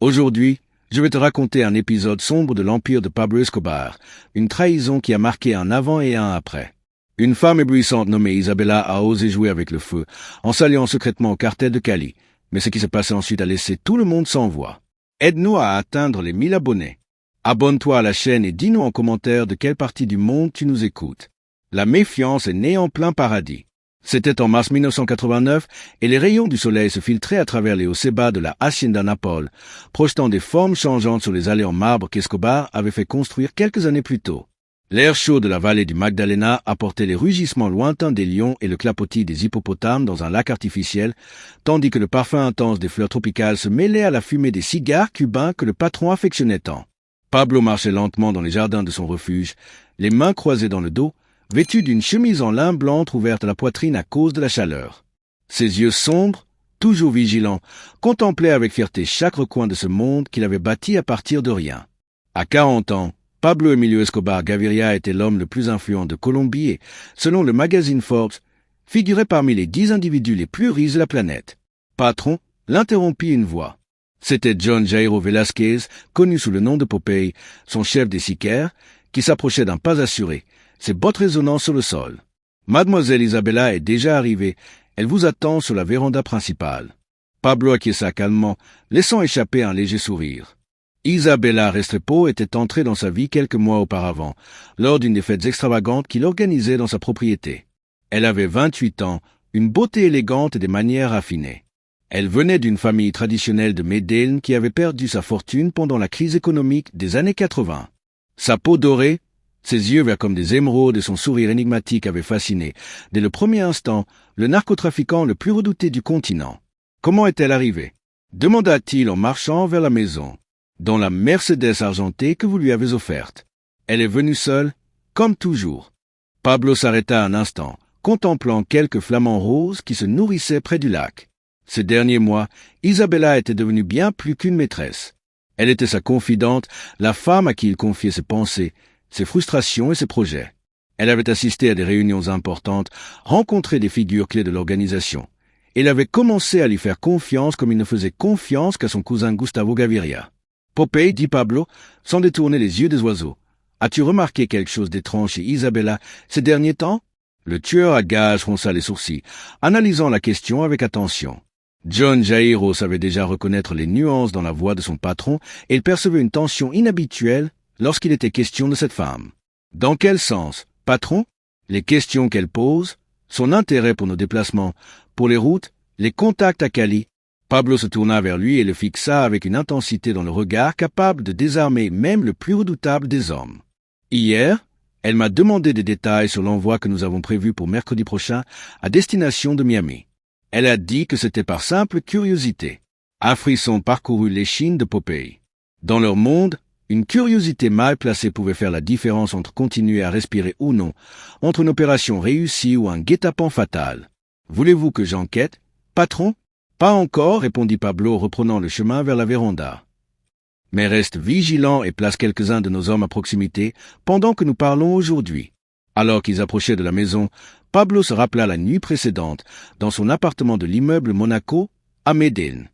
Aujourd'hui, je vais te raconter un épisode sombre de l'empire de Pablo Escobar, une trahison qui a marqué un avant et un après. Une femme éblouissante nommée Isabella a osé jouer avec le feu, en s'alliant secrètement au cartel de Cali, mais ce qui s'est passé ensuite a laissé tout le monde sans voix. Aide-nous à atteindre les 1000 abonnés. Abonne-toi à la chaîne et dis-nous en commentaire de quelle partie du monde tu nous écoutes. La méfiance est née en plein paradis. C'était en mars 1989 et les rayons du soleil se filtraient à travers les hauts sébats de la Hacienda Napol, projetant des formes changeantes sur les allées en marbre qu'Escobar avait fait construire quelques années plus tôt. L'air chaud de la vallée du Magdalena apportait les rugissements lointains des lions et le clapotis des hippopotames dans un lac artificiel, tandis que le parfum intense des fleurs tropicales se mêlait à la fumée des cigares cubains que le patron affectionnait tant. Pablo marchait lentement dans les jardins de son refuge, les mains croisées dans le dos, vêtu d'une chemise en lin blanc ouverte à la poitrine à cause de la chaleur. Ses yeux sombres, toujours vigilants, contemplaient avec fierté chaque recoin de ce monde qu'il avait bâti à partir de rien. À 40 ans, Pablo Emilio Escobar Gaviria était l'homme le plus influent de Colombie et, selon le magazine Forbes, figurait parmi les 10 individus les plus riches de la planète. Patron, l'interrompit une voix. C'était John Jairo Velasquez, connu sous le nom de Popeye, son chef des sicaires, qui s'approchait d'un pas assuré, ses bottes résonnant sur le sol. « Mademoiselle Isabella est déjà arrivée. Elle vous attend sur la véranda principale. » Pablo acquiesça calmement, laissant échapper un léger sourire. Isabella Restrepo était entrée dans sa vie quelques mois auparavant, lors d'une des fêtes extravagantes qu'il organisait dans sa propriété. Elle avait 28 ans, une beauté élégante et des manières raffinées. Elle venait d'une famille traditionnelle de Medellín qui avait perdu sa fortune pendant la crise économique des années 80. Sa peau dorée, ses yeux verts comme des émeraudes et son sourire énigmatique avaient fasciné, dès le premier instant, le narcotrafiquant le plus redouté du continent. Comment est-elle arrivée? Demanda-t-il en marchant vers la maison, dans la Mercedes argentée que vous lui avez offerte. Elle est venue seule, comme toujours. Pablo s'arrêta un instant, contemplant quelques flamants roses qui se nourrissaient près du lac. Ces derniers mois, Isabella était devenue bien plus qu'une maîtresse. Elle était sa confidente, la femme à qui il confiait ses pensées, ses frustrations et ses projets. Elle avait assisté à des réunions importantes, rencontré des figures clés de l'organisation. Elle avait commencé à lui faire confiance comme il ne faisait confiance qu'à son cousin Gustavo Gaviria. « Popeye, dit Pablo, sans détourner les yeux des oiseaux. As-tu remarqué quelque chose d'étrange chez Isabella ces derniers temps ?» Le tueur à gages fronça les sourcils, analysant la question avec attention. John Jairo savait déjà reconnaître les nuances dans la voix de son patron et il percevait une tension inhabituelle lorsqu'il était question de cette femme. Dans quel sens, patron? Les questions qu'elle pose, son intérêt pour nos déplacements, pour les routes, les contacts à Cali. Pablo se tourna vers lui et le fixa avec une intensité dans le regard capable de désarmer même le plus redoutable des hommes. Hier, elle m'a demandé des détails sur l'envoi que nous avons prévu pour mercredi prochain à destination de Miami. Elle a dit que c'était par simple curiosité. Un frisson parcourut l'échine de Popeye. Dans leur monde, une curiosité mal placée pouvait faire la différence entre continuer à respirer ou non, entre une opération réussie ou un guet-apens fatal. « Voulez-vous que j'enquête, patron ?»« Pas encore, répondit Pablo, reprenant le chemin vers la véranda. « Mais reste vigilant et place quelques-uns de nos hommes à proximité pendant que nous parlons aujourd'hui. » Alors qu'ils approchaient de la maison, Pablo se rappela la nuit précédente, dans son appartement de l'immeuble Monaco, à Medellín.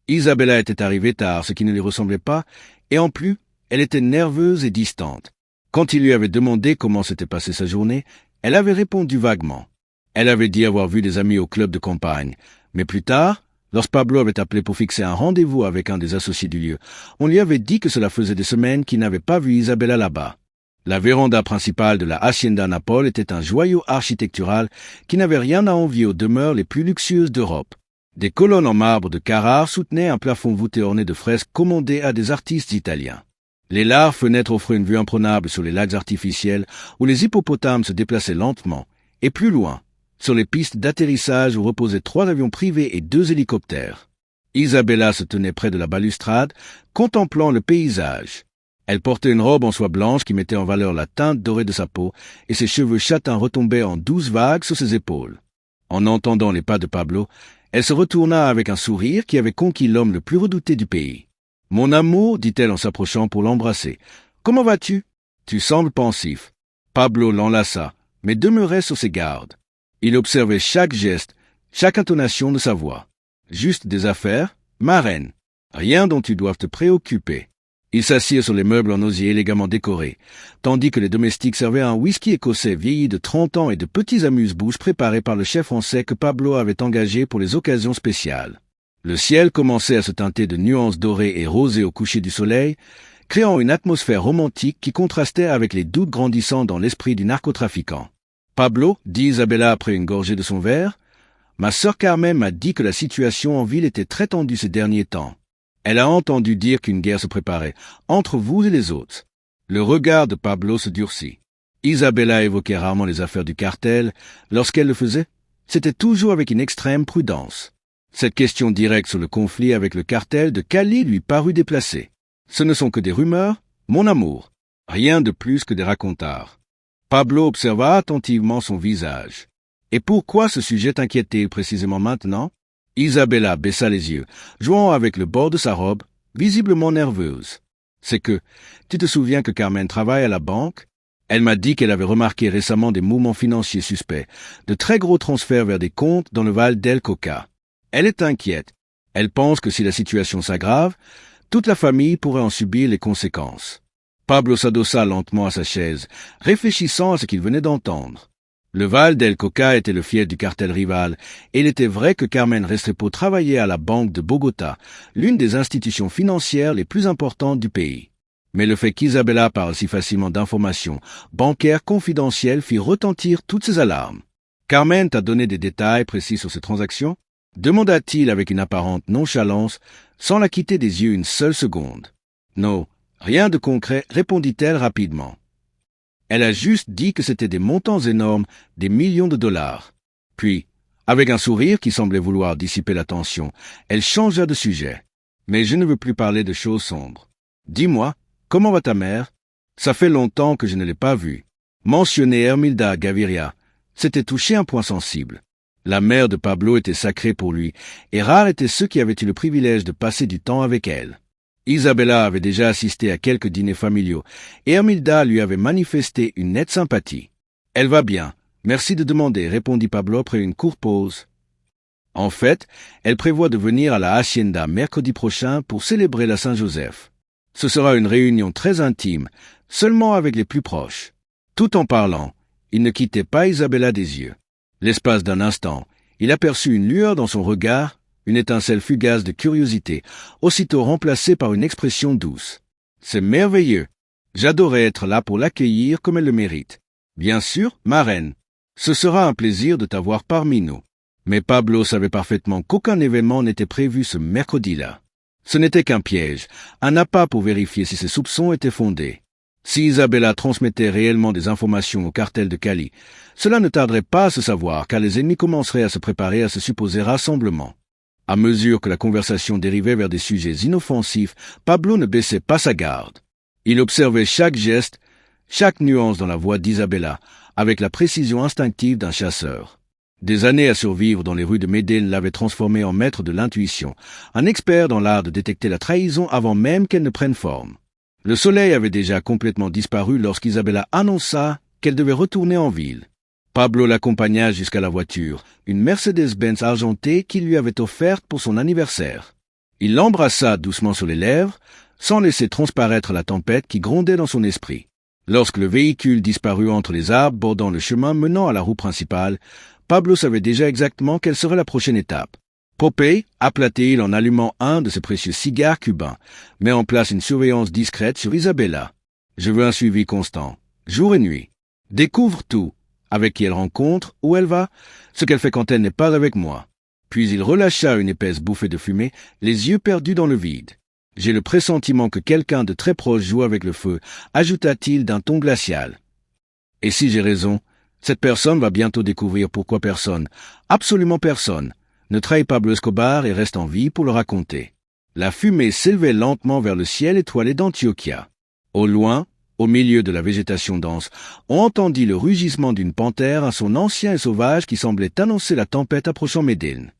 Isabella était arrivée tard, ce qui ne lui ressemblait pas, et en plus, elle était nerveuse et distante. Quand il lui avait demandé comment s'était passée sa journée, elle avait répondu vaguement. Elle avait dit avoir vu des amis au club de campagne, mais plus tard, lorsque Pablo avait appelé pour fixer un rendez-vous avec un des associés du lieu, on lui avait dit que cela faisait des semaines qu'il n'avait pas vu Isabella là-bas. La véranda principale de la Hacienda Napol était un joyau architectural qui n'avait rien à envier aux demeures les plus luxueuses d'Europe. Des colonnes en marbre de Carrare soutenaient un plafond voûté orné de fresques commandées à des artistes italiens. Les larges fenêtres offraient une vue imprenable sur les lacs artificiels où les hippopotames se déplaçaient lentement, et plus loin, sur les pistes d'atterrissage où reposaient 3 avions privés et 2 hélicoptères. Isabella se tenait près de la balustrade, contemplant le paysage. Elle portait une robe en soie blanche qui mettait en valeur la teinte dorée de sa peau, et ses cheveux châtains retombaient en douces vagues sur ses épaules. En entendant les pas de Pablo, elle se retourna avec un sourire qui avait conquis l'homme le plus redouté du pays. « Mon amour, dit-elle en s'approchant pour l'embrasser. Comment vas-tu? Tu sembles pensif. » Pablo l'enlaça, mais demeurait sur ses gardes. Il observait chaque geste, chaque intonation de sa voix. « Juste des affaires, ma reine. » Rien dont tu doives te préoccuper. Ils s'assirent sur les meubles en osier élégamment décorés, tandis que les domestiques servaient un whisky écossais vieilli de 30 ans et de petits amuse-bouches préparés par le chef français que Pablo avait engagé pour les occasions spéciales. Le ciel commençait à se teinter de nuances dorées et rosées au coucher du soleil, créant une atmosphère romantique qui contrastait avec les doutes grandissants dans l'esprit du narcotrafiquant. « Pablo, dit Isabella après une gorgée de son verre, ma sœur Carmen m'a dit que la situation en ville était très tendue ces derniers temps. Elle a entendu dire qu'une guerre se préparait, entre vous et les autres. » Le regard de Pablo se durcit. Isabella évoquait rarement les affaires du cartel. Lorsqu'elle le faisait, c'était toujours avec une extrême prudence. Cette question directe sur le conflit avec le cartel de Cali lui parut déplacée. Ce ne sont que des rumeurs, mon amour. Rien de plus que des racontards. Pablo observa attentivement son visage. Et pourquoi ce sujet t'inquiétait précisément maintenant? Isabella baissa les yeux, jouant avec le bord de sa robe, visiblement nerveuse. C'est que, tu te souviens que Carmen travaille à la banque? Elle m'a dit qu'elle avait remarqué récemment des mouvements financiers suspects, de très gros transferts vers des comptes dans le Val del Coca. Elle est inquiète. Elle pense que si la situation s'aggrave, toute la famille pourrait en subir les conséquences. Pablo s'adossa lentement à sa chaise, réfléchissant à ce qu'il venait d'entendre. Le Val del Coca était le fief du cartel rival, et il était vrai que Carmen Restrepo travaillait à la Banque de Bogota, l'une des institutions financières les plus importantes du pays. Mais le fait qu'Isabella parle si facilement d'informations bancaires confidentielles fit retentir toutes ses alarmes. « Carmen t'a donné des détails précis sur ces transactions ?» demanda-t-il avec une apparente nonchalance, sans la quitter des yeux une seule seconde. « Non, rien de concret, répondit-elle rapidement. Elle a juste dit que c'était des montants énormes, des millions de dollars. Puis, avec un sourire qui semblait vouloir dissiper la tension, elle changea de sujet. « Mais je ne veux plus parler de choses sombres. Dis-moi, comment va ta mère? Ça fait longtemps que je ne l'ai pas vue. » Mentionner Hermilda Gaviria, c'était toucher un point sensible. La mère de Pablo était sacrée pour lui, et rares étaient ceux qui avaient eu le privilège de passer du temps avec elle. Isabella avait déjà assisté à quelques dîners familiaux, et Hermilda lui avait manifesté une nette sympathie. « Elle va bien, merci de demander, » répondit Pablo après une courte pause. En fait, elle prévoit de venir à la Hacienda mercredi prochain pour célébrer la Saint-Joseph. Ce sera une réunion très intime, seulement avec les plus proches. Tout en parlant, il ne quittait pas Isabella des yeux. L'espace d'un instant, il aperçut une lueur dans son regard, une étincelle fugace de curiosité, aussitôt remplacée par une expression douce. « C'est merveilleux. J'adorais être là pour l'accueillir comme elle le mérite. Bien sûr, ma reine. Ce sera un plaisir de t'avoir parmi nous. » Mais Pablo savait parfaitement qu'aucun événement n'était prévu ce mercredi-là. Ce n'était qu'un piège, un appât pour vérifier si ses soupçons étaient fondés. Si Isabella transmettait réellement des informations au cartel de Cali, cela ne tarderait pas à se savoir, car les ennemis commenceraient à se préparer à ce supposé rassemblement. À mesure que la conversation dérivait vers des sujets inoffensifs, Pablo ne baissait pas sa garde. Il observait chaque geste, chaque nuance dans la voix d'Isabella, avec la précision instinctive d'un chasseur. Des années à survivre dans les rues de Médine l'avaient transformé en maître de l'intuition, un expert dans l'art de détecter la trahison avant même qu'elle ne prenne forme. Le soleil avait déjà complètement disparu lorsqu'Isabella annonça qu'elle devait retourner en ville. Pablo l'accompagna jusqu'à la voiture, une Mercedes-Benz argentée qu'il lui avait offerte pour son anniversaire. Il l'embrassa doucement sur les lèvres, sans laisser transparaître la tempête qui grondait dans son esprit. Lorsque le véhicule disparut entre les arbres bordant le chemin menant à la roue principale, Pablo savait déjà exactement quelle serait la prochaine étape. Popeye, aplaté-il en allumant un de ses précieux cigares cubains, met en place une surveillance discrète sur Isabella. Je veux un suivi constant, jour et nuit. Découvre tout, avec qui elle rencontre, où elle va, ce qu'elle fait quand elle n'est pas avec moi. Puis il relâcha une épaisse bouffée de fumée, les yeux perdus dans le vide. J'ai le pressentiment que quelqu'un de très proche joue avec le feu, ajouta-t-il d'un ton glacial. Et si j'ai raison, cette personne va bientôt découvrir pourquoi personne, absolument personne, ne trahit Pablo Escobar et reste en vie pour le raconter. La fumée s'élevait lentement vers le ciel étoilé d'Antioquia. Au loin, au milieu de la végétation dense, on entendit le rugissement d'une panthère, un son ancien et sauvage qui semblait annoncer la tempête approchant Médine.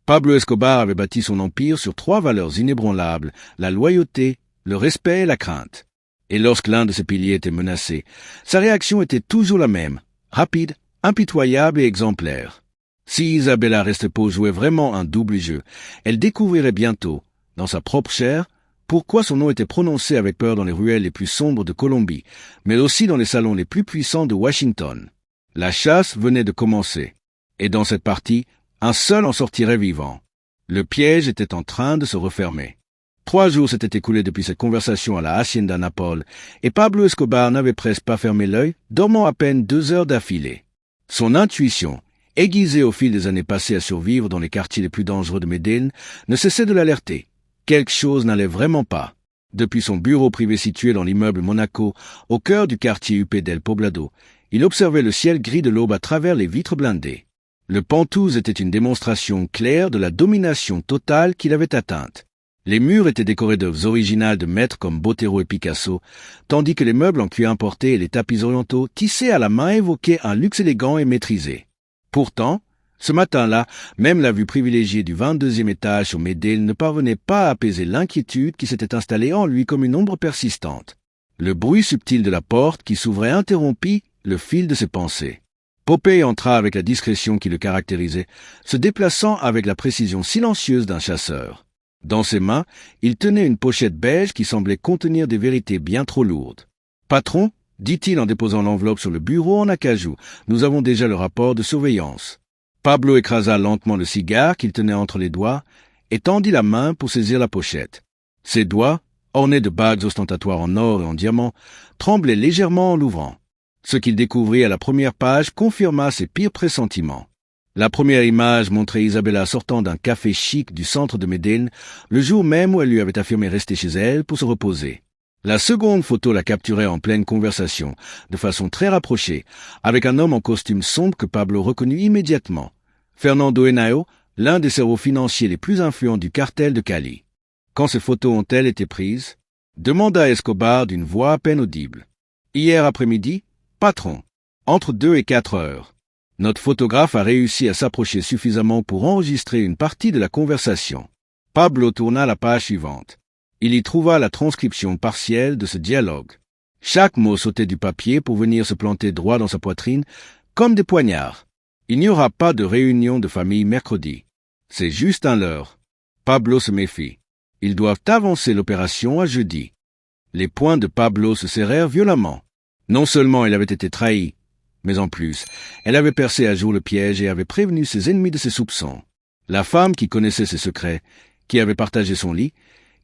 Pablo Escobar avait bâti son empire sur 3 valeurs inébranlables, la loyauté, le respect et la crainte. Et lorsque l'un de ces piliers était menacé, sa réaction était toujours la même, rapide, impitoyable et exemplaire. Si Isabella Restrepo jouait vraiment un double jeu, elle découvrirait bientôt, dans sa propre chair, pourquoi son nom était prononcé avec peur dans les ruelles les plus sombres de Colombie, mais aussi dans les salons les plus puissants de Washington. La chasse venait de commencer, et dans cette partie, un seul en sortirait vivant. Le piège était en train de se refermer. 3 jours s'étaient écoulés depuis cette conversation à la Hacienda Naples, et Pablo Escobar n'avait presque pas fermé l'œil, dormant à peine 2 heures d'affilée. Son intuition, aiguisée au fil des années passées à survivre dans les quartiers les plus dangereux de Medellín, ne cessait de l'alerter. Quelque chose n'allait vraiment pas. Depuis son bureau privé situé dans l'immeuble Monaco, au cœur du quartier huppé d'El Poblado, il observait le ciel gris de l'aube à travers les vitres blindées. Le Pentouse était une démonstration claire de la domination totale qu'il avait atteinte. Les murs étaient décorés d'œuvres originales de maîtres comme Botero et Picasso, tandis que les meubles en cuir importé et les tapis orientaux tissés à la main évoquaient un luxe élégant et maîtrisé. Pourtant, ce matin-là, même la vue privilégiée du 22e étage sur Medellín ne parvenait pas à apaiser l'inquiétude qui s'était installée en lui comme une ombre persistante. Le bruit subtil de la porte qui s'ouvrait interrompit le fil de ses pensées. Popeye entra avec la discrétion qui le caractérisait, se déplaçant avec la précision silencieuse d'un chasseur. Dans ses mains, il tenait une pochette beige qui semblait contenir des vérités bien trop lourdes. « Patron, dit-il en déposant l'enveloppe sur le bureau en acajou, nous avons déjà le rapport de surveillance. » Pablo écrasa lentement le cigare qu'il tenait entre les doigts et tendit la main pour saisir la pochette. Ses doigts, ornés de bagues ostentatoires en or et en diamant, tremblaient légèrement en l'ouvrant. Ce qu'il découvrit à la première page confirma ses pires pressentiments. La première image montrait Isabella sortant d'un café chic du centre de Medellín, le jour même où elle lui avait affirmé rester chez elle pour se reposer. La seconde photo la capturait en pleine conversation, de façon très rapprochée, avec un homme en costume sombre que Pablo reconnut immédiatement. Fernando Henao, l'un des cerveaux financiers les plus influents du cartel de Cali. Quand ces photos ont-elles été prises? Demanda Escobar d'une voix à peine audible. Hier après-midi, patron, entre 2 et 4 heures. Notre photographe a réussi à s'approcher suffisamment pour enregistrer une partie de la conversation. Pablo tourna la page suivante. Il y trouva la transcription partielle de ce dialogue. Chaque mot sautait du papier pour venir se planter droit dans sa poitrine, comme des poignards. Il n'y aura pas de réunion de famille mercredi. C'est juste un leurre. Pablo se méfie. Ils doivent avancer l'opération à jeudi. Les poings de Pablo se serrèrent violemment. Non seulement elle avait été trahie, mais en plus, elle avait percé à jour le piège et avait prévenu ses ennemis de ses soupçons. La femme qui connaissait ses secrets, qui avait partagé son lit,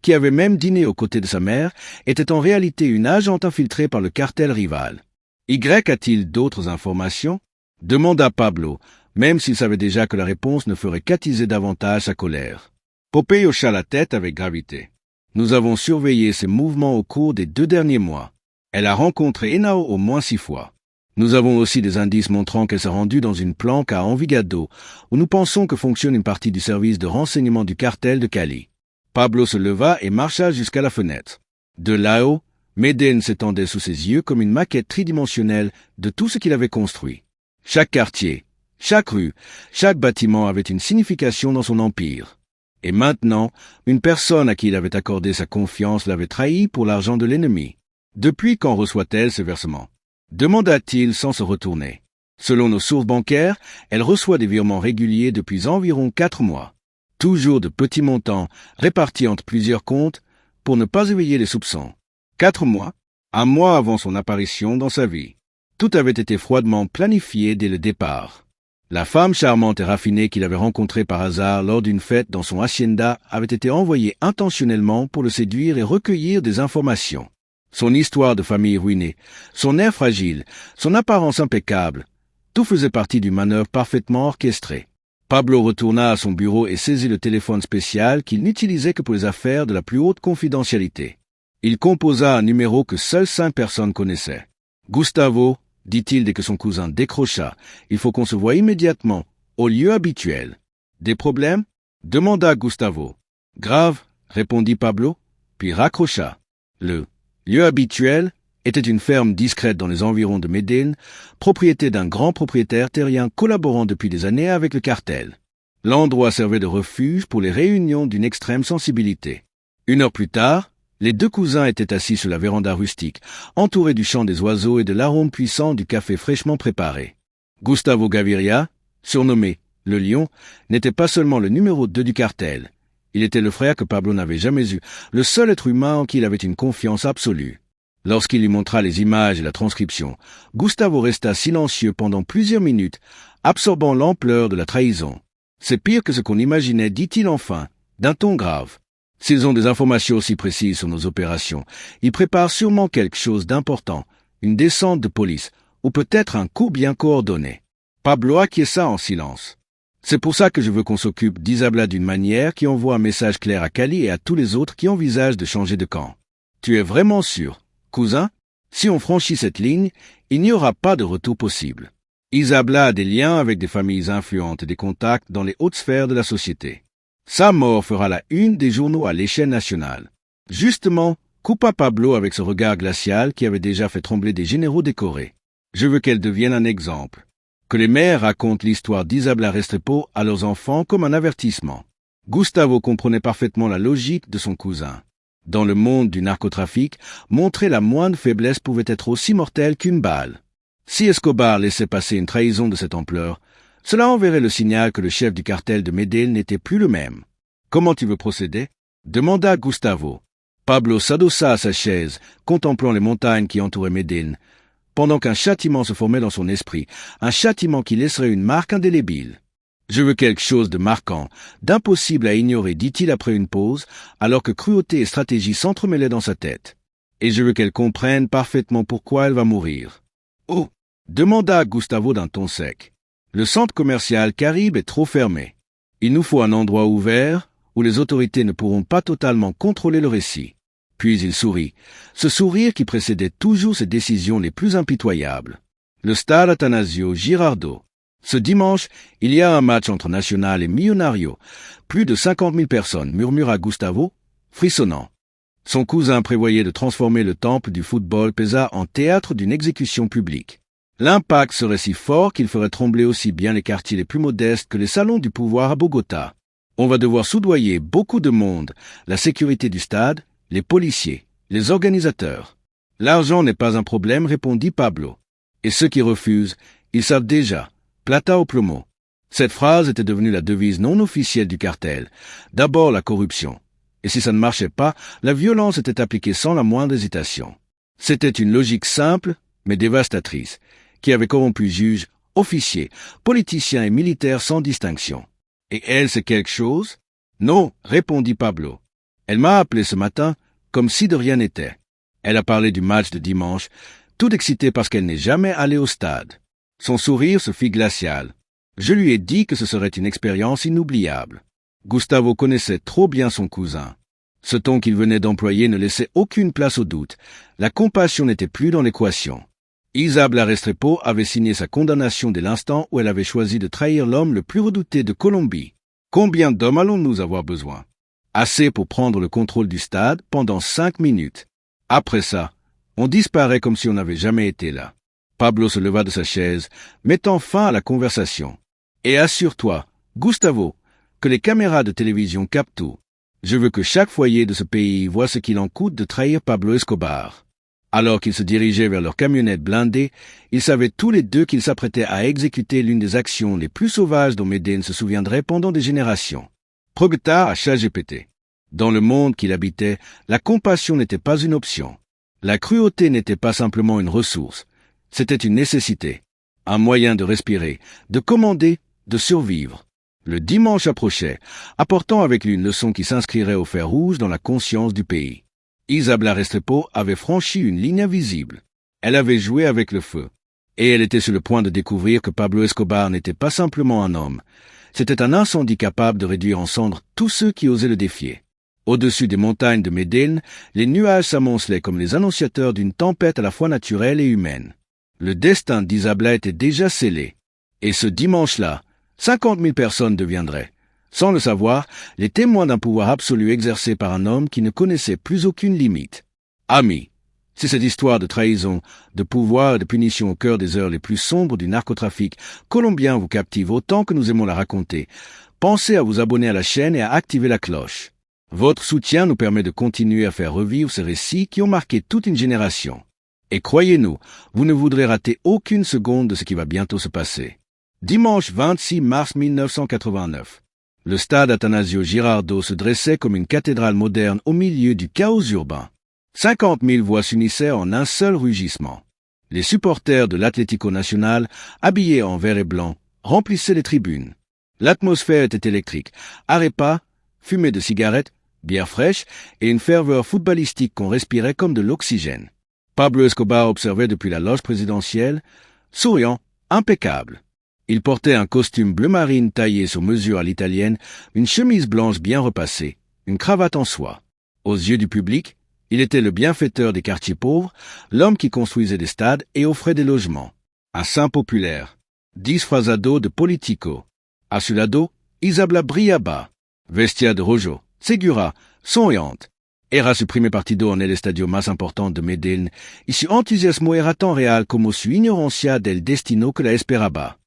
qui avait même dîné aux côtés de sa mère, était en réalité une agente infiltrée par le cartel rival. Y a-t-il d'autres informations? Demanda Pablo, même s'il savait déjà que la réponse ne ferait qu'attiser davantage sa colère. Popeye hocha la tête avec gravité. Nous avons surveillé ses mouvements au cours des 2 derniers mois. Elle a rencontré Henao au moins 6 fois. Nous avons aussi des indices montrant qu'elle s'est rendue dans une planque à Envigado, où nous pensons que fonctionne une partie du service de renseignement du cartel de Cali. Pablo se leva et marcha jusqu'à la fenêtre. De là-haut, Medellín s'étendait sous ses yeux comme une maquette tridimensionnelle de tout ce qu'il avait construit. Chaque quartier, chaque rue, chaque bâtiment avait une signification dans son empire. Et maintenant, une personne à qui il avait accordé sa confiance l'avait trahi pour l'argent de l'ennemi. Depuis quand reçoit-elle ce versement? Demanda-t-il sans se retourner. Selon nos sources bancaires, elle reçoit des virements réguliers depuis environ 4 mois. Toujours de petits montants, répartis entre plusieurs comptes, pour ne pas éveiller les soupçons. 4 mois, un mois avant son apparition dans sa vie. Tout avait été froidement planifié dès le départ. La femme charmante et raffinée qu'il avait rencontrée par hasard lors d'une fête dans son hacienda avait été envoyée intentionnellement pour le séduire et recueillir des informations. Son histoire de famille ruinée, son air fragile, son apparence impeccable, tout faisait partie d'une manœuvre parfaitement orchestrée. Pablo retourna à son bureau et saisit le téléphone spécial qu'il n'utilisait que pour les affaires de la plus haute confidentialité. Il composa un numéro que seules 5 personnes connaissaient. « Gustavo », dit-il dès que son cousin décrocha, « il faut qu'on se voie immédiatement, au lieu habituel. »« Des problèmes ?» demanda Gustavo. « Grave », répondit Pablo, puis raccrocha. Le lieu habituel était une ferme discrète dans les environs de Medellín, propriété d'un grand propriétaire terrien collaborant depuis des années avec le cartel. L'endroit servait de refuge pour les réunions d'une extrême sensibilité. 1 heure plus tard, les 2 cousins étaient assis sur la véranda rustique, entourés du chant des oiseaux et de l'arôme puissant du café fraîchement préparé. Gustavo Gaviria, surnommé le Lion, n'était pas seulement le numéro 2 du cartel. Il était le frère que Pablo n'avait jamais eu, le seul être humain en qui il avait une confiance absolue. Lorsqu'il lui montra les images et la transcription, Gustavo resta silencieux pendant plusieurs minutes, absorbant l'ampleur de la trahison. C'est pire que ce qu'on imaginait, dit-il enfin, d'un ton grave. S'ils ont des informations aussi précises sur nos opérations, ils préparent sûrement quelque chose d'important, une descente de police, ou peut-être un coup bien coordonné. Pablo acquiesça en silence. C'est pour ça que je veux qu'on s'occupe d'Isabella d'une manière qui envoie un message clair à Cali et à tous les autres qui envisagent de changer de camp. Tu es vraiment sûr, cousin? Si on franchit cette ligne, il n'y aura pas de retour possible. Isabella a des liens avec des familles influentes et des contacts dans les hautes sphères de la société. Sa mort fera la une des journaux à l'échelle nationale. Justement, coupa Pablo avec ce regard glacial qui avait déjà fait trembler des généraux décorés. Je veux qu'elle devienne un exemple. Que les mères racontent l'histoire d'Isabella Restrepo à leurs enfants comme un avertissement. Gustavo comprenait parfaitement la logique de son cousin. Dans le monde du narcotrafic, montrer la moindre faiblesse pouvait être aussi mortel qu'une balle. Si Escobar laissait passer une trahison de cette ampleur, cela enverrait le signal que le chef du cartel de Medellín n'était plus le même. « Comment tu veux procéder » demanda Gustavo. Pablo s'adossa à sa chaise, contemplant les montagnes qui entouraient Medellín, pendant qu'un châtiment se formait dans son esprit, un châtiment qui laisserait une marque indélébile. « Je veux quelque chose de marquant, d'impossible à ignorer, dit-il après une pause, alors que cruauté et stratégie s'entremêlaient dans sa tête. Et je veux qu'elle comprenne parfaitement pourquoi elle va mourir. »« Oh » demanda Gustavo d'un ton sec. « Le centre commercial Caribe est trop fermé. Il nous faut un endroit ouvert où les autorités ne pourront pas totalement contrôler le récit. » Puis il sourit, ce sourire qui précédait toujours ses décisions les plus impitoyables. Le stade Atanasio Girardot. Ce dimanche, il y a un match entre Nacional et Millonario. Plus de 50 000 personnes, murmura Gustavo, frissonnant. Son cousin prévoyait de transformer le temple du football Pesa en théâtre d'une exécution publique. L'impact serait si fort qu'il ferait trembler aussi bien les quartiers les plus modestes que les salons du pouvoir à Bogota. On va devoir soudoyer beaucoup de monde, la sécurité du stade, les policiers, les organisateurs. L'argent n'est pas un problème, répondit Pablo. Et ceux qui refusent, ils savent déjà, plata au plomo. Cette phrase était devenue la devise non officielle du cartel. D'abord la corruption. Et si ça ne marchait pas, la violence était appliquée sans la moindre hésitation. C'était une logique simple, mais dévastatrice, qui avait corrompu juges, officiers, politiciens et militaires sans distinction. Et elle, c'est quelque chose? Non, répondit Pablo. Elle m'a appelé ce matin, comme si de rien n'était. Elle a parlé du match de dimanche, toute excitée parce qu'elle n'est jamais allée au stade. Son sourire se fit glacial. Je lui ai dit que ce serait une expérience inoubliable. Gustavo connaissait trop bien son cousin. Ce ton qu'il venait d'employer ne laissait aucune place au doute. La compassion n'était plus dans l'équation. Isabella Restrepo avait signé sa condamnation dès l'instant où elle avait choisi de trahir l'homme le plus redouté de Colombie. Combien d'hommes allons-nous avoir besoin? Assez pour prendre le contrôle du stade pendant 5 minutes. Après ça, on disparaît comme si on n'avait jamais été là. Pablo se leva de sa chaise, mettant fin à la conversation. Et assure-toi, Gustavo, que les caméras de télévision captent tout. Je veux que chaque foyer de ce pays voie ce qu'il en coûte de trahir Pablo Escobar. Alors qu'ils se dirigeaient vers leur camionnette blindée, ils savaient tous les deux qu'ils s'apprêtaient à exécuter l'une des actions les plus sauvages dont Medellín se souviendrait pendant des générations. Progta à ChatGPT. Dans le monde qu'il habitait, la compassion n'était pas une option. La cruauté n'était pas simplement une ressource. C'était une nécessité. Un moyen de respirer, de commander, de survivre. Le dimanche approchait, apportant avec lui une leçon qui s'inscrirait au fer rouge dans la conscience du pays. Isabella Restrepo avait franchi une ligne invisible. Elle avait joué avec le feu. Et elle était sur le point de découvrir que Pablo Escobar n'était pas simplement un homme. C'était un incendie capable de réduire en cendres tous ceux qui osaient le défier. Au-dessus des montagnes de Medellín, les nuages s'amoncelaient comme les annonciateurs d'une tempête à la fois naturelle et humaine. Le destin d'Isabella était déjà scellé. Et ce dimanche-là, 50 000 personnes deviendraient, sans le savoir, les témoins d'un pouvoir absolu exercé par un homme qui ne connaissait plus aucune limite. Amis, si cette histoire de trahison, de pouvoir et de punition au cœur des heures les plus sombres du narcotrafic colombien vous captive autant que nous aimons la raconter, pensez à vous abonner à la chaîne et à activer la cloche. Votre soutien nous permet de continuer à faire revivre ces récits qui ont marqué toute une génération. Et croyez-nous, vous ne voudrez rater aucune seconde de ce qui va bientôt se passer. Dimanche 26 mars 1989. Le stade Atanasio Girardot se dressait comme une cathédrale moderne au milieu du chaos urbain. 50 000 voix s'unissaient en un seul rugissement. Les supporters de l'Atlético Nacional, habillés en vert et blanc, remplissaient les tribunes. L'atmosphère était électrique. Arepas, fumée de cigarettes, bière fraîche et une ferveur footballistique qu'on respirait comme de l'oxygène. Pablo Escobar observait depuis la loge présidentielle, souriant, impeccable. Il portait un costume bleu marine taillé sur mesure à l'italienne, une chemise blanche bien repassée, une cravate en soie. Aux yeux du public, il était le bienfaiteur des quartiers pauvres, l'homme qui construisait des stades et offrait des logements. Un saint populaire. Disfrazado de politico. A su lado, Isabla Briaba. Vestia de Rojo, Segura, sonriente. Era su prime partido en el estadio más importante de Medellín, y su entusiasmo era tan real como su ignorancia del destino que la esperaba.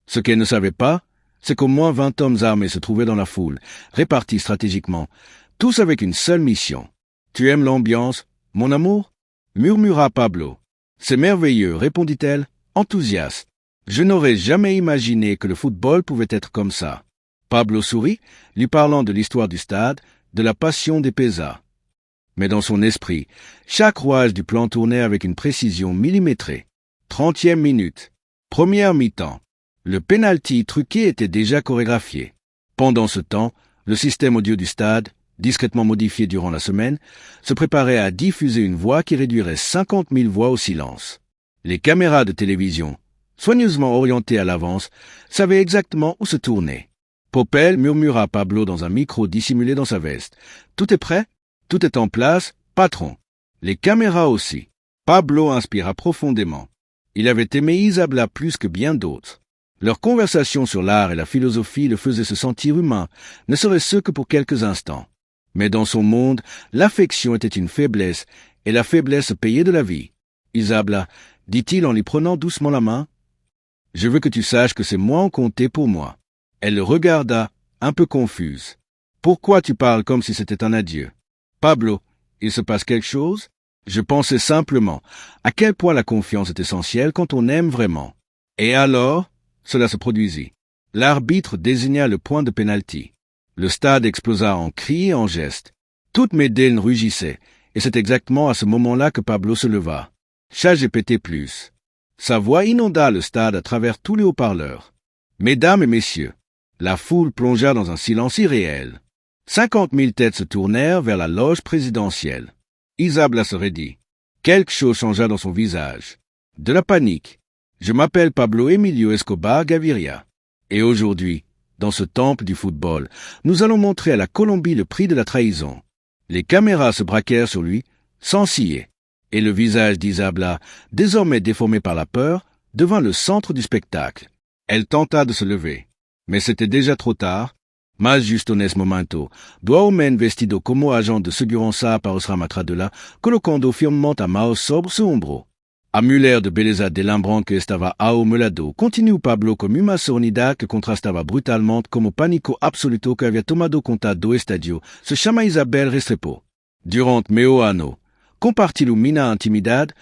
Ce qu'elle ne savait pas, c'est qu'au moins 20 hommes armés se trouvaient dans la foule, répartis stratégiquement, tous avec une seule mission. « Tu aimes l'ambiance, mon amour ?» murmura Pablo. « C'est merveilleux, répondit-elle, enthousiaste. Je n'aurais jamais imaginé que le football pouvait être comme ça. » Pablo sourit, lui parlant de l'histoire du stade, de la passion des pesas. Mais dans son esprit, chaque rouage du plan tournait avec une précision millimétrée. 30e minute. Première mi-temps. Le penalty truqué était déjà chorégraphié. Pendant ce temps, le système audio du stade, discrètement modifié durant la semaine, se préparait à diffuser une voix qui réduirait 50 000 voix au silence. Les caméras de télévision, soigneusement orientées à l'avance, savaient exactement où se tourner. Popel murmura Pablo dans un micro dissimulé dans sa veste. « Tout est prêt ? Tout est en place, patron. » Les caméras aussi. Pablo inspira profondément. Il avait aimé Isabla plus que bien d'autres. Leur conversation sur l'art et la philosophie le faisaient se sentir humain, ne serait-ce que pour quelques instants. Mais dans son monde, l'affection était une faiblesse, et la faiblesse payait de la vie. « Isabla, dit-il en lui prenant doucement la main, « je veux que tu saches que c'est moi en compté pour moi. » Elle le regarda, un peu confuse. « Pourquoi tu parles comme si c'était un adieu ? » « Pablo, il se passe quelque chose ? Je pensais simplement à quel point la confiance est essentielle quand on aime vraiment. » Et alors, cela se produisit. L'arbitre désigna le point de pénalty. Le stade explosa en cris et en gestes. Toute Medellín rugissait, et c'est exactement à ce moment-là que Pablo se leva. ChatGPT+. Sa voix inonda le stade à travers tous les haut-parleurs. Mesdames et messieurs, la foule plongea dans un silence irréel. 50 000 têtes se tournèrent vers la loge présidentielle. Isabla se raidit. Quelque chose changea dans son visage. De la panique. Je m'appelle Pablo Emilio Escobar Gaviria. Et aujourd'hui, dans ce temple du football, nous allons montrer à la Colombie le prix de la trahison. Les caméras se braquèrent sur lui, sans ciller. Et le visage d'Isabla, désormais déformé par la peur, devint le centre du spectacle. Elle tenta de se lever. Mais c'était déjà trop tard. Mas justo nesse momento, do homem vestido como agent de segurança aparecera matradela, colocando firmemente a mão sobre seu ombro. A mulher de beleza deslumbrante que estava ao meu lado, continuou Pablo com uma serenidade que contrastava brutalmente com o pânico absoluto que havia tomado conta do estádio, se chama Isabel Restrepo. Durante meio ano, compartilhou minha intimidade,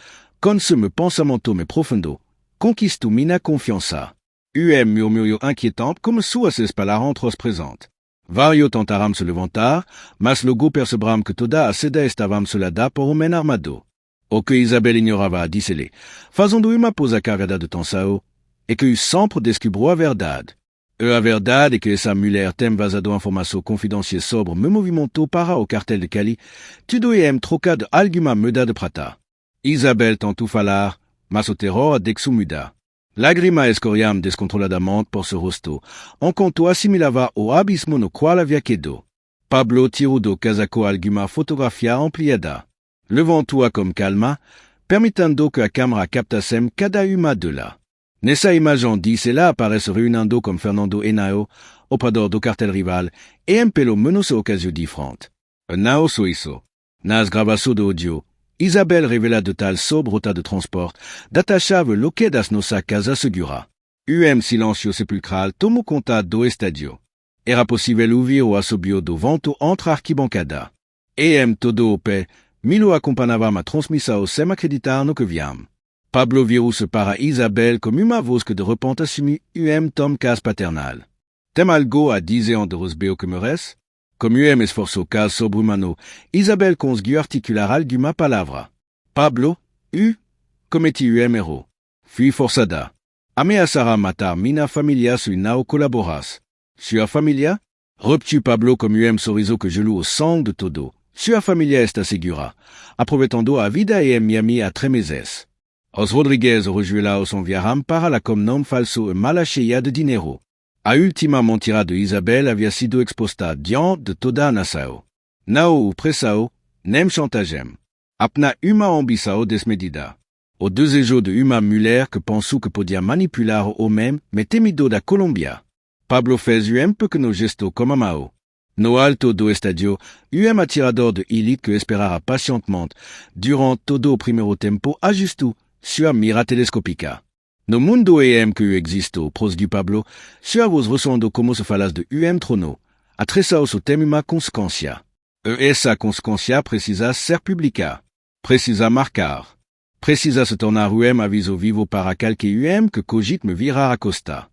com ce meu pensamento me profundo, conquistou minha confiança. Murmuriou inquiétante como sua se espalharam entre os presentes. Vario tentaram se levantar, mas logo perceberam que toda a sede estava selada por homem armado. O que Isabel ignorava, disse-lhe, fazendo uma pausa carregada de tensão, é que o sempre descobriu a verdade. E a verdade é que essa mulher tem vazado informação confidencial sobre meu movimento para o cartel de Cali, tudo em troca de alguma moeda de prata. Isabel tentou falar, mas o terror a dexumuda. Lágrima escorriam descontroladamente por seu rosto, enquanto assimilava o abismo no qual havia quedado. Pablo tirou do casaco alguma fotografia ampliada. Levantou-a com calma, permitindo que a câmera captasse cada uma delas. Nessa imagem disse-la aparece reunindo com Fernando Henao, operador do cartel rival, e um pelo menos ocasião diferente. Henao suíço. Nas gravações de audio, Isabel revela de tal sobrota de transport, d'attachava loque das nossa casa segura. Silêncio sepulcral tomou conta do estádio. Era possível ouvir o assobio do vento entre arquibancada. Todo o pé, Milo acompanhava a transmissão sem acreditar no que viam. Pablo virou-se para Isabel com uma voz que de repente assumit tom cas paternal. Tem algo a dizer de Rosbeo que meres? Como esforço caso sobre humano, Isabel conseguiu articular alguma palavra. Pablo, cometi erro. Fui forçada. Ameaçara matar minha família se não colaborasse. Sua família? Repetiu Pablo como sorriso que gelou o sangue de todo. Sua família está segura, aproveitando a vida e Miami a 3 meses. Os Rodrigues rejoelaram son viaram para lá como não falso e mala cheia de dinheiro. A última mentira de Isabel havia sido exposta diante de toda a nação. Não o pressao, nem chantagem. Apna uma ambição desmedida. O desejo de uma mulher que pensou que podia manipular o homem, mas temido da Colômbia. Pablo fez pequeno gesto como Mao. No alto do estádio, atirador de élite que esperara pacientemente durante todo o primeiro tempo ajustou sua mira telescópica. No mundo que existe pros du Pablo, sua voz ressoando como se falasse de trono, atressao seu tem uma consequência. E essa consequência precisa ser publica, precisa marcar, precisa se tornar aviso vivo para qualquer que cogite me virar à costa.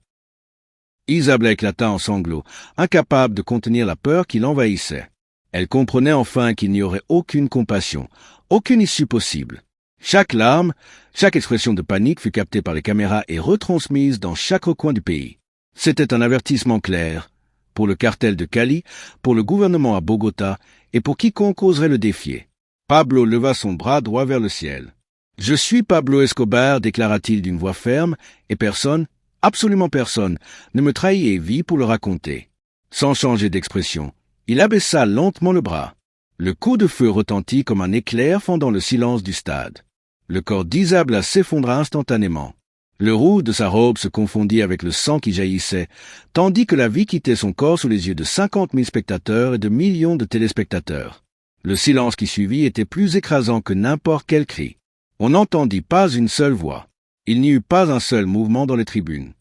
Isabelle éclata en sanglots, incapable de contenir la peur qui l'envahissait. Elle comprenait enfin qu'il n'y aurait aucune compassion, aucune issue possible. Chaque larme, chaque expression de panique fut captée par les caméras et retransmise dans chaque recoin du pays. C'était un avertissement clair, pour le cartel de Cali, pour le gouvernement à Bogota, et pour quiconque oserait le défier. Pablo leva son bras droit vers le ciel. « Je suis Pablo Escobar », déclara-t-il d'une voix ferme, et personne, absolument personne, ne me trahit et vit pour le raconter. Sans changer d'expression, il abaissa lentement le bras. Le coup de feu retentit comme un éclair fendant le silence du stade. Le corps d'Isabella s'effondra instantanément. Le rouge de sa robe se confondit avec le sang qui jaillissait, tandis que la vie quittait son corps sous les yeux de 50 000 spectateurs et de millions de téléspectateurs. Le silence qui suivit était plus écrasant que n'importe quel cri. On n'entendit pas une seule voix. Il n'y eut pas un seul mouvement dans les tribunes.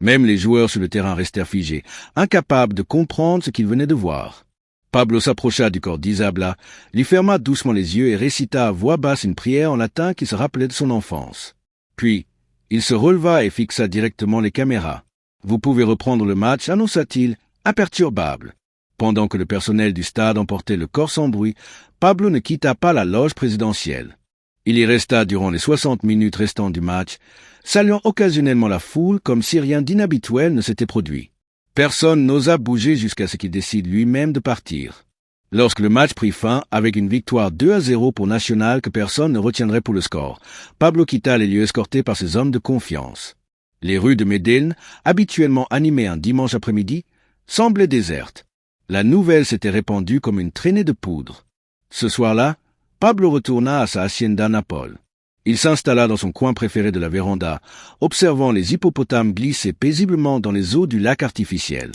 Même les joueurs sur le terrain restèrent figés, incapables de comprendre ce qu'ils venaient de voir. Pablo s'approcha du corps d'Isabella, lui ferma doucement les yeux et récita à voix basse une prière en latin qui se rappelait de son enfance. Puis, il se releva et fixa directement les caméras. « Vous pouvez reprendre le match », annonça-t-il, imperturbable. Pendant que le personnel du stade emportait le corps sans bruit, Pablo ne quitta pas la loge présidentielle. Il y resta durant les 60 minutes restantes du match, saluant occasionnellement la foule comme si rien d'inhabituel ne s'était produit. Personne n'osa bouger jusqu'à ce qu'il décide lui-même de partir. Lorsque le match prit fin, avec une victoire 2-0 pour Nacional que personne ne retiendrait pour le score, Pablo quitta les lieux escorté par ses hommes de confiance. Les rues de Medellín, habituellement animées un dimanche après-midi, semblaient désertes. La nouvelle s'était répandue comme une traînée de poudre. Ce soir-là, Pablo retourna à sa hacienda Naples. Il s'installa dans son coin préféré de la véranda, observant les hippopotames glisser paisiblement dans les eaux du lac artificiel.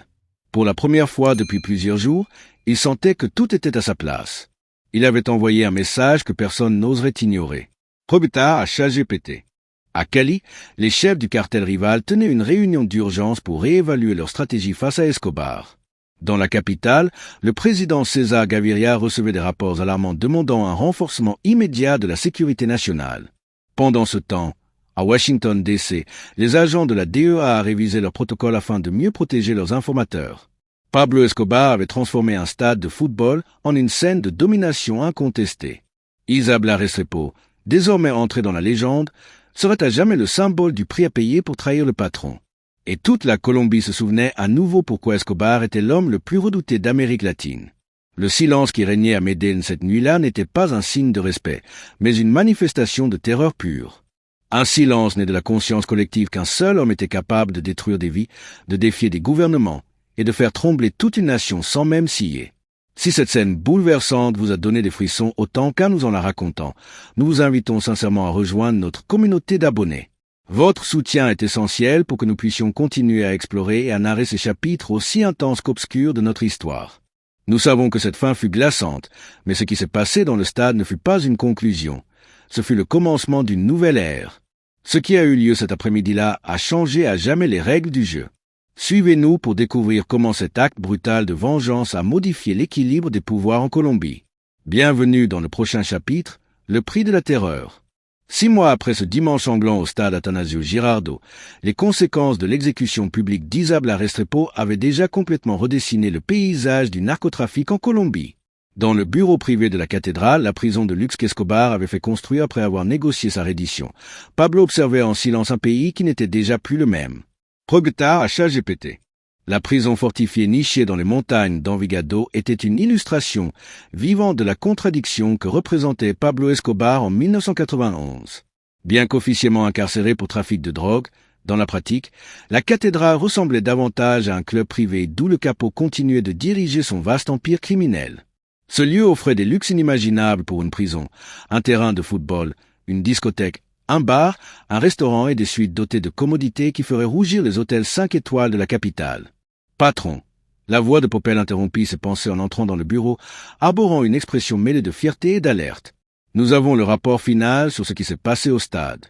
Pour la première fois depuis plusieurs jours, il sentait que tout était à sa place. Il avait envoyé un message que personne n'oserait ignorer. Probita à ChatGPT. À Cali, les chefs du cartel rival tenaient une réunion d'urgence pour réévaluer leur stratégie face à Escobar. Dans la capitale, le président César Gaviria recevait des rapports alarmants demandant un renforcement immédiat de la sécurité nationale. Pendant ce temps, à Washington D.C., les agents de la DEA révisaient leurs protocoles afin de mieux protéger leurs informateurs. Pablo Escobar avait transformé un stade de football en une scène de domination incontestée. Isabella Restrepo, désormais entrée dans la légende, serait à jamais le symbole du prix à payer pour trahir le patron. Et toute la Colombie se souvenait à nouveau pourquoi Escobar était l'homme le plus redouté d'Amérique latine. Le silence qui régnait à Medellín cette nuit-là n'était pas un signe de respect, mais une manifestation de terreur pure. Un silence né de la conscience collective qu'un seul homme était capable de détruire des vies, de défier des gouvernements et de faire trembler toute une nation sans même scier. Si cette scène bouleversante vous a donné des frissons autant qu'à nous en la racontant, nous vous invitons sincèrement à rejoindre notre communauté d'abonnés. Votre soutien est essentiel pour que nous puissions continuer à explorer et à narrer ces chapitres aussi intenses qu'obscurs de notre histoire. Nous savons que cette fin fut glaçante, mais ce qui s'est passé dans le stade ne fut pas une conclusion. Ce fut le commencement d'une nouvelle ère. Ce qui a eu lieu cet après-midi-là a changé à jamais les règles du jeu. Suivez-nous pour découvrir comment cet acte brutal de vengeance a modifié l'équilibre des pouvoirs en Colombie. Bienvenue dans le prochain chapitre, le prix de la terreur. 6 mois après ce dimanche sanglant au stade Atanasio Girardot, les conséquences de l'exécution publique d'Isabela Restrepo avaient déjà complètement redessiné le paysage du narcotrafic en Colombie. Dans le bureau privé de la cathédrale, la prison de luxe qu'Escobar avait fait construire après avoir négocié sa reddition, Pablo observait en silence un pays qui n'était déjà plus le même. Progtar à ChatGPT. La prison fortifiée nichée dans les montagnes d'Envigado était une illustration vivante de la contradiction que représentait Pablo Escobar en 1991. Bien qu'officiellement incarcéré pour trafic de drogue, dans la pratique, la cathédrale ressemblait davantage à un club privé d'où le capot continuait de diriger son vaste empire criminel. Ce lieu offrait des luxes inimaginables pour une prison, un terrain de football, une discothèque, un bar, un restaurant et des suites dotées de commodités qui feraient rougir les hôtels 5 étoiles de la capitale. Patron. La voix de Popel interrompit ses pensées en entrant dans le bureau, arborant une expression mêlée de fierté et d'alerte. Nous avons le rapport final sur ce qui s'est passé au stade.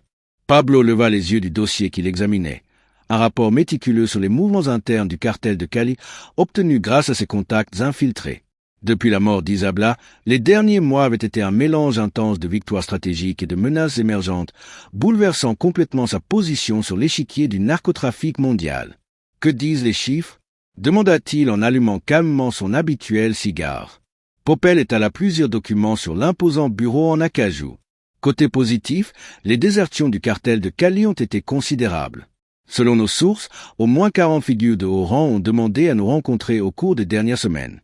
Pablo leva les yeux du dossier qu'il examinait. Un rapport méticuleux sur les mouvements internes du cartel de Cali, obtenu grâce à ses contacts infiltrés. Depuis la mort d'Isabela, les derniers mois avaient été un mélange intense de victoires stratégiques et de menaces émergentes, bouleversant complètement sa position sur l'échiquier du narcotrafic mondial. Que disent les chiffres ? Demanda-t-il en allumant calmement son habituel cigare. Popel étala plusieurs documents sur l'imposant bureau en acajou. Côté positif, les désertions du cartel de Cali ont été considérables. Selon nos sources, au moins 40 figures de haut rang ont demandé à nous rencontrer au cours des dernières semaines.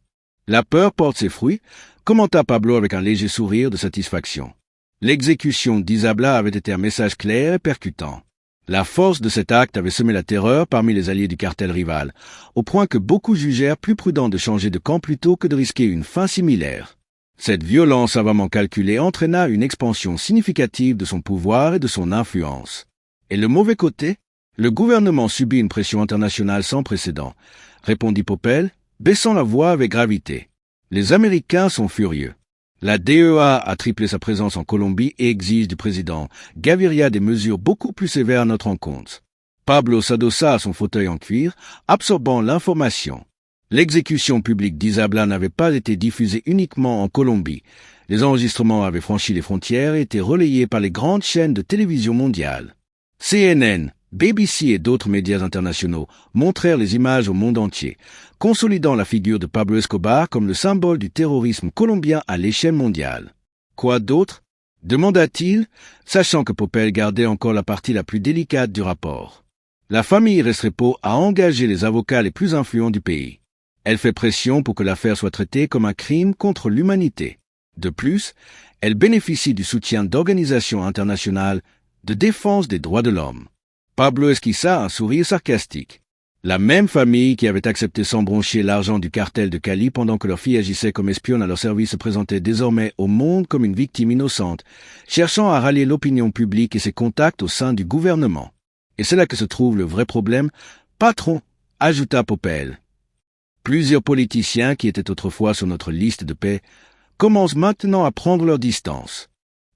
La peur porte ses fruits, commenta Pablo avec un léger sourire de satisfaction. L'exécution d'Isabela avait été un message clair et percutant. La force de cet acte avait semé la terreur parmi les alliés du cartel rival, au point que beaucoup jugèrent plus prudent de changer de camp plutôt que de risquer une fin similaire. Cette violence savamment calculée entraîna une expansion significative de son pouvoir et de son influence. Et le mauvais côté ? Le gouvernement subit une pression internationale sans précédent, répondit Popel, baissant la voix avec gravité. Les Américains sont furieux. La DEA a triplé sa présence en Colombie et exige du président Gaviria des mesures beaucoup plus sévères à notre encontre. Pablo s'adossa à son fauteuil en cuir, absorbant l'information. L'exécution publique d'Isabela n'avait pas été diffusée uniquement en Colombie. Les enregistrements avaient franchi les frontières et étaient relayés par les grandes chaînes de télévision mondiales. CNN, BBC et d'autres médias internationaux montrèrent les images au monde entier, consolidant la figure de Pablo Escobar comme le symbole du terrorisme colombien à l'échelle mondiale. Quoi d'autre ? Demanda-t-il, sachant que Popel gardait encore la partie la plus délicate du rapport. La famille Restrepo a engagé les avocats les plus influents du pays. Elle fait pression pour que l'affaire soit traitée comme un crime contre l'humanité. De plus, elle bénéficie du soutien d'organisations internationales de défense des droits de l'homme. Pablo esquissa un sourire sarcastique. La même famille qui avait accepté sans broncher l'argent du cartel de Cali pendant que leur fille agissait comme espionne à leur service se présentait désormais au monde comme une victime innocente, cherchant à rallier l'opinion publique et ses contacts au sein du gouvernement. Et c'est là que se trouve le vrai problème. Patron, ajouta Popel. Plusieurs politiciens qui étaient autrefois sur notre liste de paix commencent maintenant à prendre leur distance.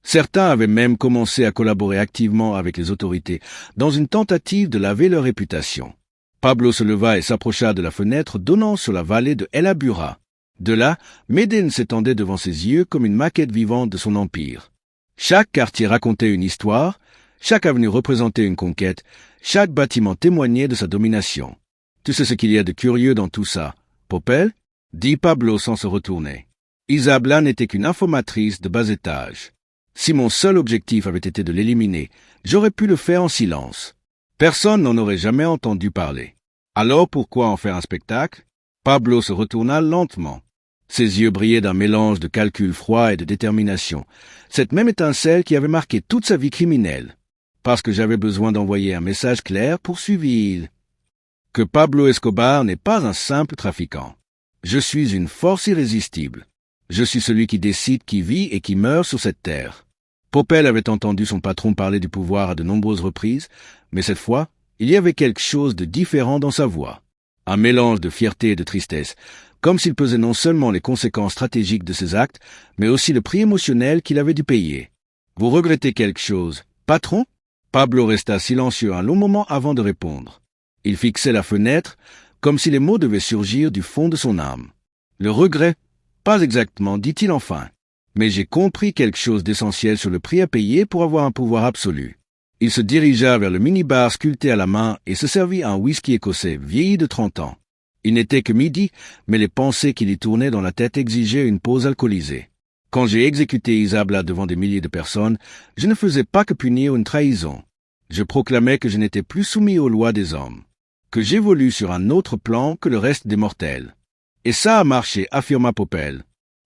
Certains avaient même commencé à collaborer activement avec les autorités dans une tentative de laver leur réputation. Pablo se leva et s'approcha de la fenêtre donnant sur la vallée de El Aburrá. De là, Médine s'étendait devant ses yeux comme une maquette vivante de son empire. Chaque quartier racontait une histoire, chaque avenue représentait une conquête, chaque bâtiment témoignait de sa domination. Tu sais ce qu'il y a de curieux dans tout ça, Popel ? Dit Pablo sans se retourner. Isabela n'était qu'une informatrice de bas étage. Si mon seul objectif avait été de l'éliminer, j'aurais pu le faire en silence. Personne n'en aurait jamais entendu parler. Alors pourquoi en faire un spectacle ? Pablo se retourna lentement. Ses yeux brillaient d'un mélange de calcul froid et de détermination, cette même étincelle qui avait marqué toute sa vie criminelle. Parce que j'avais besoin d'envoyer un message clair, poursuivit-il. Que Pablo Escobar n'est pas un simple trafiquant. Je suis une force irrésistible. Je suis celui qui décide qui vit et qui meurt sur cette terre. Popel avait entendu son patron parler du pouvoir à de nombreuses reprises, mais cette fois, il y avait quelque chose de différent dans sa voix. Un mélange de fierté et de tristesse, comme s'il pesait non seulement les conséquences stratégiques de ses actes, mais aussi le prix émotionnel qu'il avait dû payer. « Vous regrettez quelque chose, patron ?» Pablo resta silencieux un long moment avant de répondre. Il fixait la fenêtre, comme si les mots devaient surgir du fond de son âme. « Le regret ? Pas exactement, dit-il enfin. Mais j'ai compris quelque chose d'essentiel sur le prix à payer pour avoir un pouvoir absolu. Il se dirigea vers le minibar sculpté à la main et se servit un whisky écossais vieilli de 30 ans. Il n'était que midi, mais les pensées qui lui tournaient dans la tête exigeaient une pause alcoolisée. Quand j'ai exécuté Isabella devant des milliers de personnes, je ne faisais pas que punir une trahison. Je proclamais que je n'étais plus soumis aux lois des hommes, que j'évolue sur un autre plan que le reste des mortels. Et ça a marché, affirma Popel.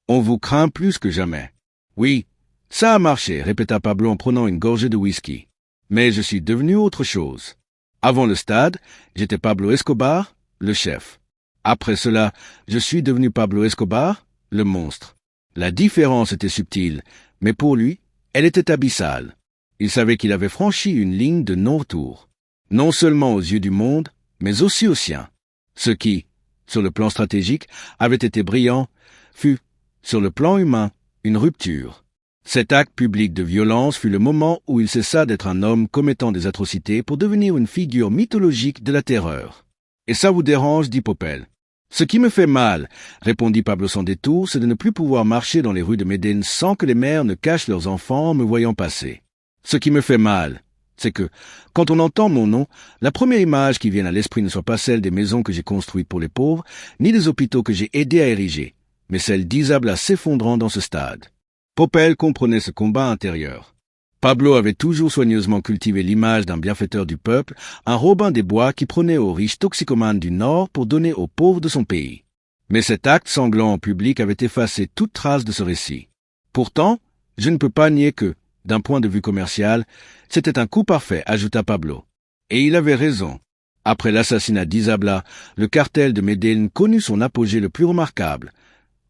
On vous craint plus que jamais. Oui, ça a marché, répéta Pablo en prenant une gorgée de whisky. Mais je suis devenu autre chose. Avant le stade, j'étais Pablo Escobar, le chef. Après cela, je suis devenu Pablo Escobar, le monstre. La différence était subtile, mais pour lui, elle était abyssale. Il savait qu'il avait franchi une ligne de non-retour. Non seulement aux yeux du monde, mais aussi aux siens. Ce qui, sur le plan stratégique, avait été brillant, fut, sur le plan humain, une rupture. Cet acte public de violence fut le moment où il cessa d'être un homme commettant des atrocités pour devenir une figure mythologique de la terreur. « Et ça vous dérange » dit Popel. « Ce qui me fait mal, » répondit Pablo sans détour, « c'est de ne plus pouvoir marcher dans les rues de Médine sans que les mères ne cachent leurs enfants en me voyant passer. Ce qui me fait mal, c'est que, quand on entend mon nom, la première image qui vient à l'esprit ne soit pas celle des maisons que j'ai construites pour les pauvres, ni des hôpitaux que j'ai aidé à ériger, mais celle d'Isabella s'effondrant dans ce stade. » Popel comprenait ce combat intérieur. Pablo avait toujours soigneusement cultivé l'image d'un bienfaiteur du peuple, un Robin des Bois qui prenait aux riches toxicomanes du Nord pour donner aux pauvres de son pays. Mais cet acte sanglant en public avait effacé toute trace de ce récit. Pourtant, je ne peux pas nier que, d'un point de vue commercial, c'était un coup parfait, ajouta Pablo. Et il avait raison. Après l'assassinat d'Isabella, le cartel de Médine connut son apogée le plus remarquable.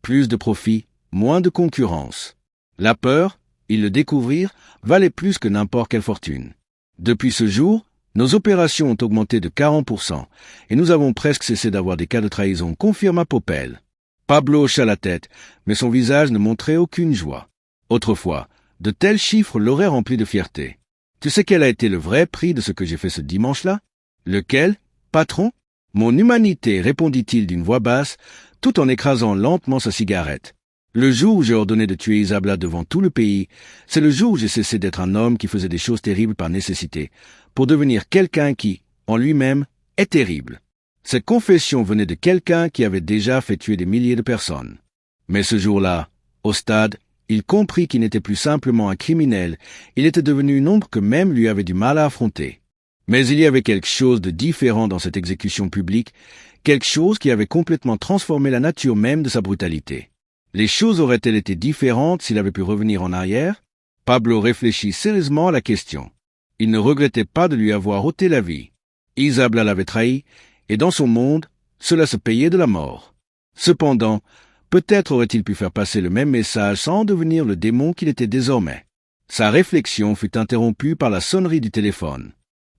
Plus de profit, moins de concurrence. La peur, ils le découvrirent, valait plus que n'importe quelle fortune. Depuis ce jour, nos opérations ont augmenté de 40%, et nous avons presque cessé d'avoir des cas de trahison, confirma Popel. Pablo hocha la tête, mais son visage ne montrait aucune joie. Autrefois, de tels chiffres l'auraient rempli de fierté. Tu sais quel a été le vrai prix de ce que j'ai fait ce dimanche-là? Lequel, patron? Mon humanité, répondit-il d'une voix basse, tout en écrasant lentement sa cigarette. Le jour où j'ai ordonné de tuer Isabella devant tout le pays, c'est le jour où j'ai cessé d'être un homme qui faisait des choses terribles par nécessité, pour devenir quelqu'un qui, en lui-même, est terrible. Cette confession venait de quelqu'un qui avait déjà fait tuer des milliers de personnes. Mais ce jour-là, au stade, il comprit qu'il n'était plus simplement un criminel, il était devenu une ombre que même lui avait du mal à affronter. Mais il y avait quelque chose de différent dans cette exécution publique, quelque chose qui avait complètement transformé la nature même de sa brutalité. Les choses auraient-elles été différentes s'il avait pu revenir en arrière? Pablo réfléchit sérieusement à la question. Il ne regrettait pas de lui avoir ôté la vie. Isabella l'avait trahi, et dans son monde, cela se payait de la mort. Cependant, peut-être aurait-il pu faire passer le même message sans devenir le démon qu'il était désormais. Sa réflexion fut interrompue par la sonnerie du téléphone.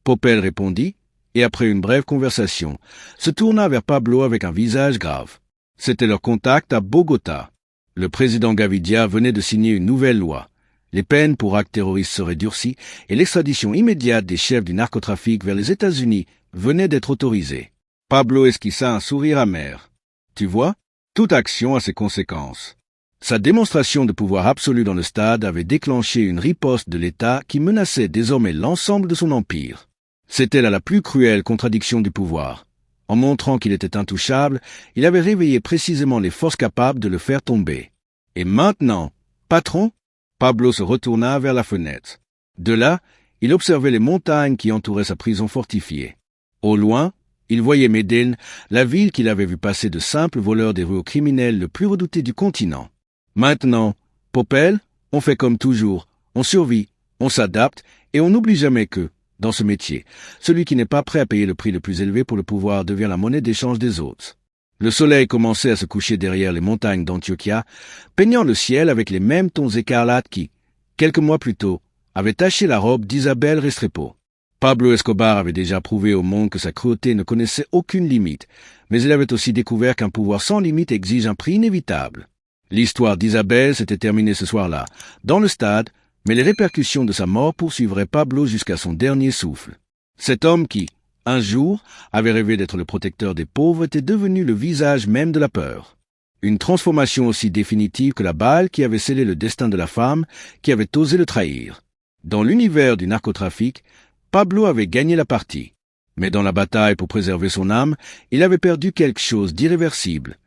Popel répondit, et après une brève conversation, se tourna vers Pablo avec un visage grave. C'était leur contact à Bogota. Le président Gavidia venait de signer une nouvelle loi. Les peines pour actes terroristes seraient durcies et l'extradition immédiate des chefs du narcotrafic vers les États-Unis venait d'être autorisée. Pablo esquissa un sourire amer. Tu vois, toute action a ses conséquences. Sa démonstration de pouvoir absolu dans le stade avait déclenché une riposte de l'État qui menaçait désormais l'ensemble de son empire. C'était là la plus cruelle contradiction du pouvoir. En montrant qu'il était intouchable, il avait réveillé précisément les forces capables de le faire tomber. Et maintenant, patron? Pablo se retourna vers la fenêtre. De là, il observait les montagnes qui entouraient sa prison fortifiée. Au loin, il voyait Médine, la ville qu'il avait vue passer de simples voleurs des rues aux criminels le plus redouté du continent. Maintenant, Popel, on fait comme toujours, on survit, on s'adapte et on n'oublie jamais que, dans ce métier, celui qui n'est pas prêt à payer le prix le plus élevé pour le pouvoir devient la monnaie d'échange des autres. Le soleil commençait à se coucher derrière les montagnes d'Antioquia, peignant le ciel avec les mêmes tons écarlates qui, quelques mois plus tôt, avaient taché la robe d'Isabel Restrepo. Pablo Escobar avait déjà prouvé au monde que sa cruauté ne connaissait aucune limite, mais il avait aussi découvert qu'un pouvoir sans limite exige un prix inévitable. L'histoire d'Isabelle s'était terminée ce soir-là, dans le stade, mais les répercussions de sa mort poursuivraient Pablo jusqu'à son dernier souffle. Cet homme qui, un jour, avait rêvé d'être le protecteur des pauvres était devenu le visage même de la peur. Une transformation aussi définitive que la balle qui avait scellé le destin de la femme qui avait osé le trahir. Dans l'univers du narcotrafic, Pablo avait gagné la partie. Mais dans la bataille pour préserver son âme, il avait perdu quelque chose d'irréversible,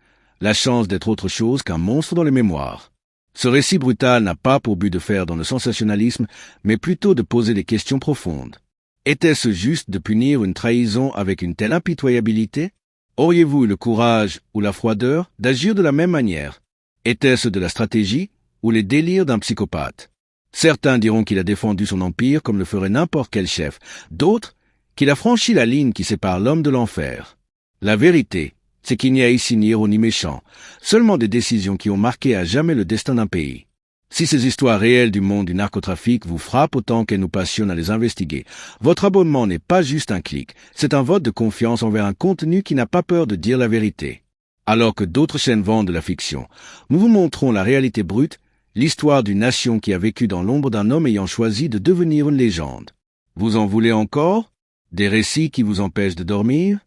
la chance d'être autre chose qu'un monstre dans les mémoires. Ce récit brutal n'a pas pour but de faire dans le sensationnalisme, mais plutôt de poser des questions profondes. Était-ce juste de punir une trahison avec une telle impitoyabilité? Auriez-vous eu le courage ou la froideur d'agir de la même manière? Était-ce de la stratégie ou les délires d'un psychopathe? Certains diront qu'il a défendu son empire comme le ferait n'importe quel chef, d'autres qu'il a franchi la ligne qui sépare l'homme de l'enfer. La vérité, c'est qu'il n'y a ici ni héros ni méchants, seulement des décisions qui ont marqué à jamais le destin d'un pays. Si ces histoires réelles du monde du narcotrafic vous frappent autant qu'elles nous passionnent à les investiguer, votre abonnement n'est pas juste un clic, c'est un vote de confiance envers un contenu qui n'a pas peur de dire la vérité. Alors que d'autres chaînes vendent de la fiction, nous vous montrons la réalité brute, l'histoire d'une nation qui a vécu dans l'ombre d'un homme ayant choisi de devenir une légende. Vous en voulez encore? Des récits qui vous empêchent de dormir?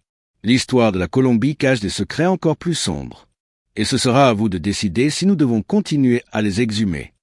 L'histoire de la Colombie cache des secrets encore plus sombres. Et ce sera à vous de décider si nous devons continuer à les exhumer.